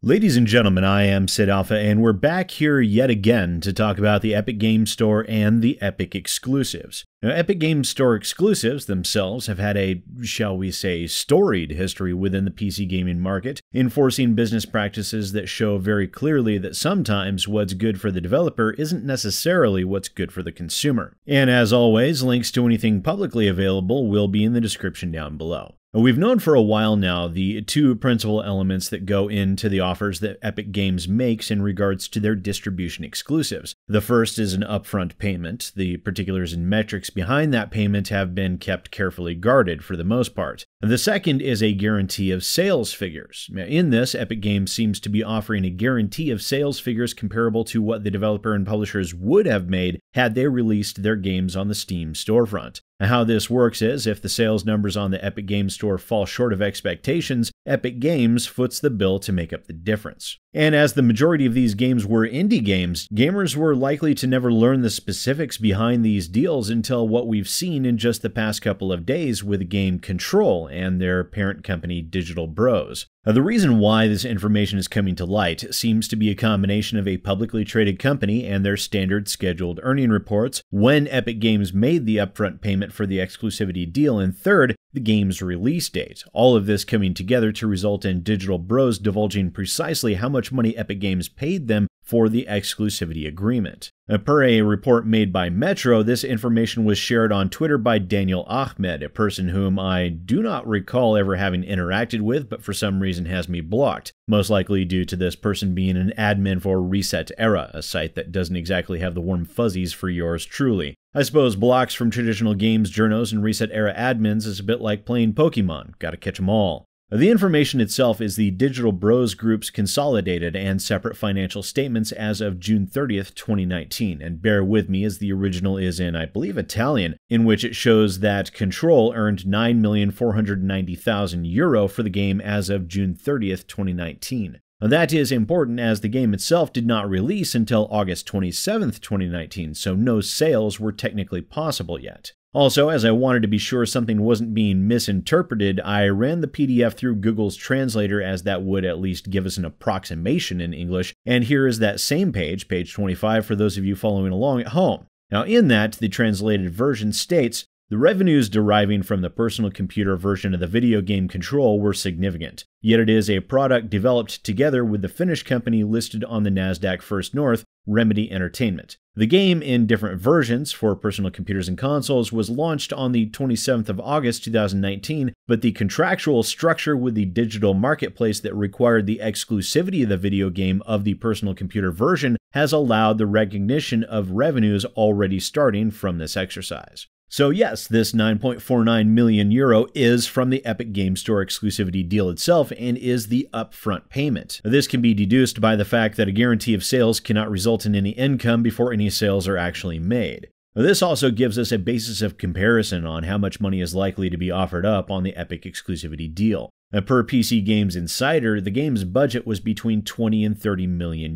Ladies and gentlemen, I am SidAlpha, and we're back here yet again to talk about the Epic Games Store and the Epic exclusives. Now, Epic Games Store exclusives themselves have had a, shall we say, storied history within the PC gaming market, enforcing business practices that show very clearly that sometimes what's good for the developer isn't necessarily what's good for the consumer. And as always, links to anything publicly available will be in the description down below. We've known for a while now the two principal elements that go into the offers that Epic Games makes in regards to their distribution exclusives. The first is an upfront payment. The particulars and metrics behind that payment have been kept carefully guarded for the most part. The second is a guarantee of sales figures. In this, Epic Games seems to be offering a guarantee of sales figures comparable to what the developer and publishers would have made had they released their games on the Steam storefront. How this works is, if the sales numbers on the Epic Games Store fall short of expectations, Epic Games foots the bill to make up the difference. And as the majority of these games were indie games, gamers were likely to never learn the specifics behind these deals until what we've seen in just the past couple of days with the game Control and their parent company Digital Bros. The reason why this information is coming to light seems to be a combination of a publicly traded company and their standard scheduled earning reports, when Epic Games made the upfront payment for the exclusivity deal, and third, the game's release date. All of this coming together to result in Digital Bros divulging precisely how much money Epic Games paid them for the exclusivity agreement. Per a report made by Metro, this information was shared on Twitter by Daniel Ahmed, a person whom I do not recall ever having interacted with, but for some reason has me blocked, most likely due to this person being an admin for Reset Era, a site that doesn't exactly have the warm fuzzies for yours truly. I suppose blocks from traditional games journos and Reset Era admins is a bit like playing Pokemon, gotta catch 'em all. The information itself is the Digital Bros Group's consolidated and separate financial statements as of June 30th, 2019, and bear with me as the original is in, I believe, Italian, in which it shows that Control earned €9,490,000 for the game as of June 30th, 2019. That is important as the game itself did not release until August 27th, 2019, so no sales were technically possible yet. Also, as I wanted to be sure something wasn't being misinterpreted, I ran the PDF through Google's translator, as that would at least give us an approximation in English, and here is that same page, page 25, for those of you following along at home. Now in that, the translated version states, "The revenues deriving from the personal computer version of the video game Control were significant, yet it is a product developed together with the Finnish company listed on the Nasdaq First North, Remedy Entertainment. The game, in different versions for personal computers and consoles, was launched on the 27th of August 2019, but the contractual structure with the digital marketplace that required the exclusivity of the video game of the personal computer version has allowed the recognition of revenues already starting from this exercise." So yes, this €9.49 million is from the Epic Games Store exclusivity deal itself and is the upfront payment. This can be deduced by the fact that a guarantee of sales cannot result in any income before any sales are actually made. This also gives us a basis of comparison on how much money is likely to be offered up on the Epic exclusivity deal. Per PC Games Insider, the game's budget was between €20 and €30 million.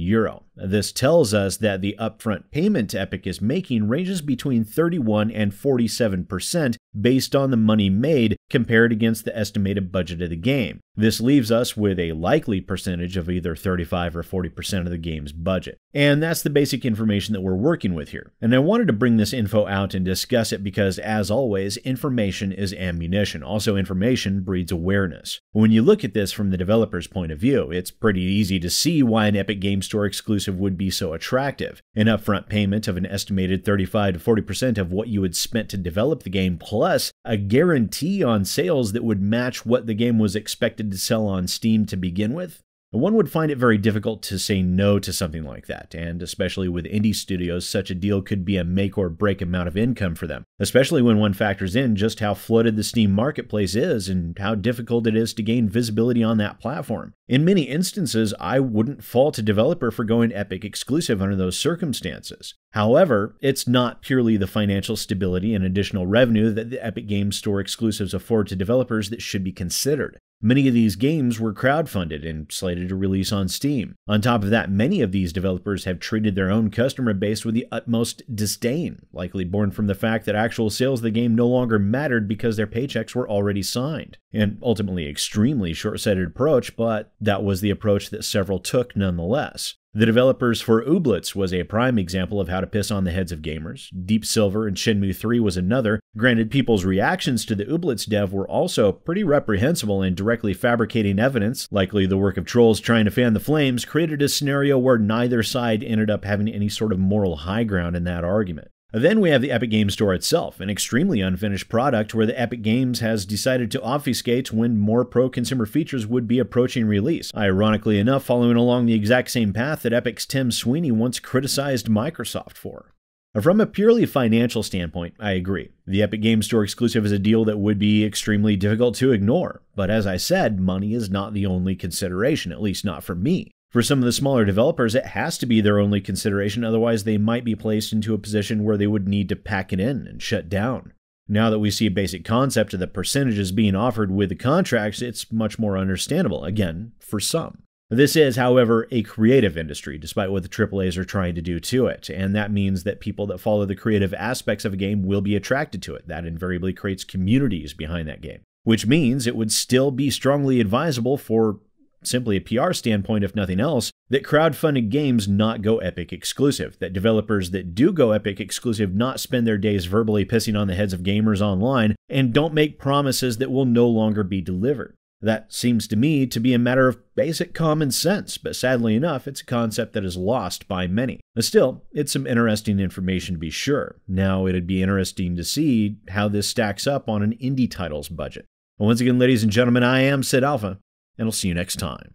This tells us that the upfront payment Epic is making ranges between 31 and 47% based on the money made compared against the estimated budget of the game. This leaves us with a likely percentage of either 35 or 40% of the game's budget. And that's the basic information that we're working with here. And I wanted to bring this info out and discuss it because, as always, information is ammunition. Also, information breeds awareness. When you look at this from the developer's point of view, it's pretty easy to see why an Epic Games Store exclusive would be so attractive. An upfront payment of an estimated 35 to 40% of what you had spent to develop the game, plus a guarantee on sales that would match what the game was expected to sell on Steam to begin with. One would find it very difficult to say no to something like that, and especially with indie studios, such a deal could be a make or break amount of income for them, especially when one factors in just how flooded the Steam marketplace is and how difficult it is to gain visibility on that platform. In many instances, I wouldn't fault a developer for going Epic exclusive under those circumstances. However, it's not purely the financial stability and additional revenue that the Epic Games Store exclusives afford to developers that should be considered. Many of these games were crowdfunded and slated to release on Steam. On top of that, many of these developers have treated their own customer base with the utmost disdain, likely born from the fact that actual sales of the game no longer mattered because their paychecks were already signed. An ultimately extremely short-sighted approach, but that was the approach that several took nonetheless. The developers for Ooblets was a prime example of how to piss on the heads of gamers. Deep Silver and Shenmue 3 was another. Granted, people's reactions to the Ooblets dev were also pretty reprehensible, and directly fabricating evidence, likely the work of trolls trying to fan the flames, created a scenario where neither side ended up having any sort of moral high ground in that argument. Then we have the Epic Games Store itself, an extremely unfinished product where the Epic Games has decided to obfuscate when more pro-consumer features would be approaching release, ironically enough following along the exact same path that Epic's Tim Sweeney once criticized Microsoft for. From a purely financial standpoint, I agree. The Epic Games Store exclusive is a deal that would be extremely difficult to ignore, but as I said, money is not the only consideration, at least not for me. For some of the smaller developers, it has to be their only consideration, otherwise they might be placed into a position where they would need to pack it in and shut down. Now that we see a basic concept of the percentages being offered with the contracts, it's much more understandable, again, for some. This is, however, a creative industry, despite what the AAAs are trying to do to it, and that means that people that follow the creative aspects of a game will be attracted to it. That invariably creates communities behind that game, which means it would still be strongly advisable for simply a PR standpoint, if nothing else, that crowdfunded games not go Epic exclusive, that developers that do go Epic exclusive not spend their days verbally pissing on the heads of gamers online, and don't make promises that will no longer be delivered. That seems to me to be a matter of basic common sense, but sadly enough, it's a concept that is lost by many. Still, it's some interesting information to be sure. Now, it'd be interesting to see how this stacks up on an indie title's budget. Once again, ladies and gentlemen, I am SidAlpha, and I'll see you next time.